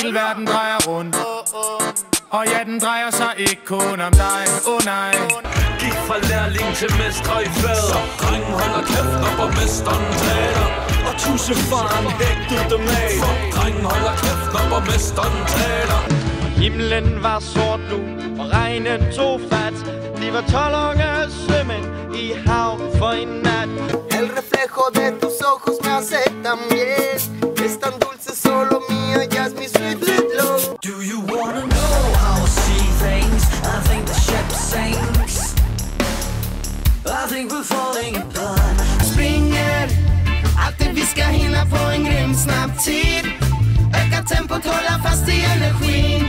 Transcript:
Hele verden drejer rundt, og ja, den drejer sig ikke kun om dig. Nej. Gik fra lærling til mestre i fader. Så drengen holder kæft, når borgmesteren taler. Og tussefaren hægtede dem af. For drengen holder kæft, når borgmesteren taler. Himlen var sort nu, og regnen tog fat. De var 12 unge sømænd i hav for en nat. El reflejo de tus ojos me hace tan bien. Es tan dulce, solo mía, ya es mi sweet little love. Do you wanna know how I see things? I think the ship sinks. I think we're falling apart. Springer, alltid vi ska hinna på en grym snabb tid. Öka tempot, hålla fast i energin.